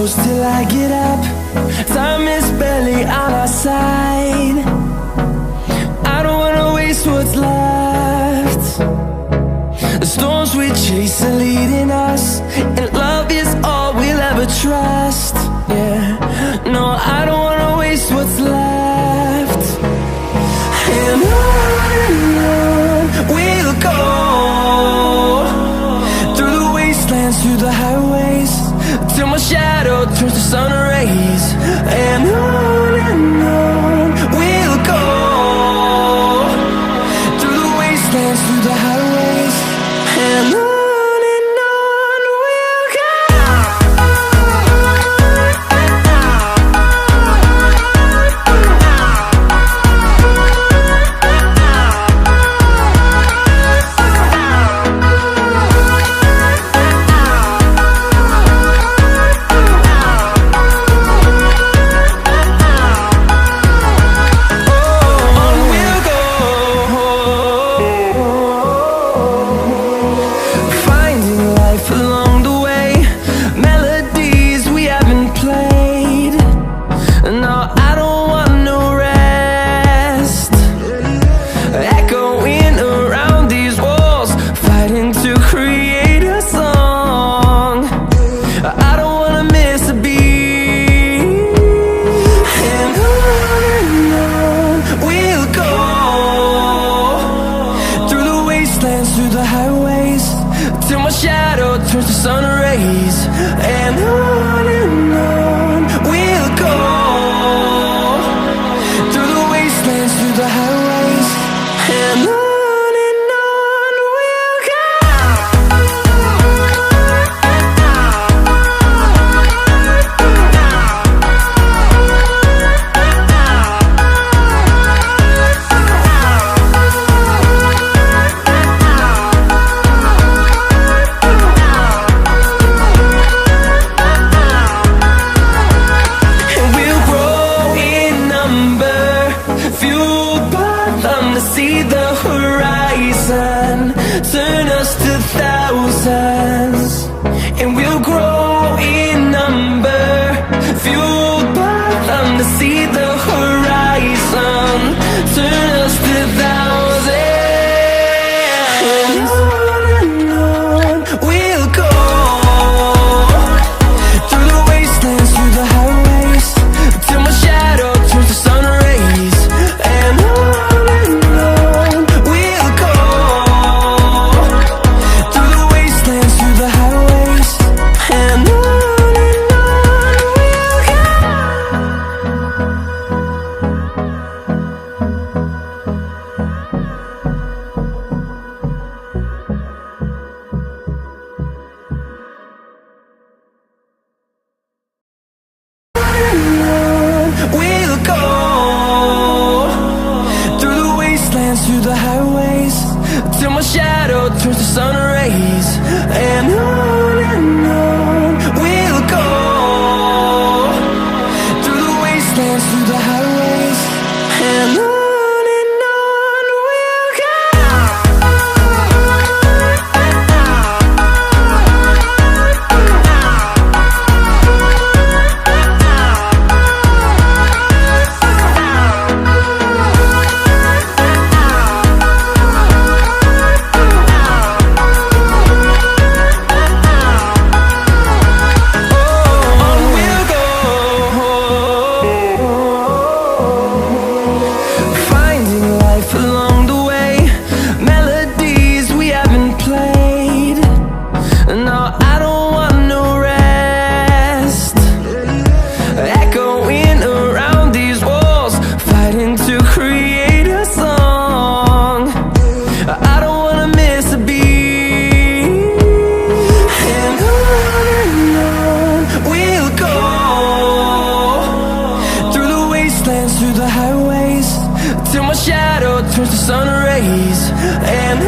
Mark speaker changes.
Speaker 1: close till I get up. Time is barely on our side. I don't wanna waste what's left. The storms we chase are leading us, and love is all we'll ever trust. Yeah, no, I don't wanna waste what's left. And on we'll go, through the wastelands, through the highways, till my shadow turns to sun rays. And on we'll go, through the wastelands, through the highways, and on we'll go. Through the highways, till my shadow turns to sun rays. And on we'll go, through the wastelands, through the highways, and on we'll go. See the horizon, turn us to thousands, and we'll grow in number, fueled by them. To see the horizon, turn us to thousands, and on we'll go, through the wastelands, through the highways, till my shadow turns to sun rays. And through the highways, till my shadow turns to sun rays. And on we'll go, through the wastelands, through the highways, and on we'll go. Through the highways, till my shadow turns to sun rays. And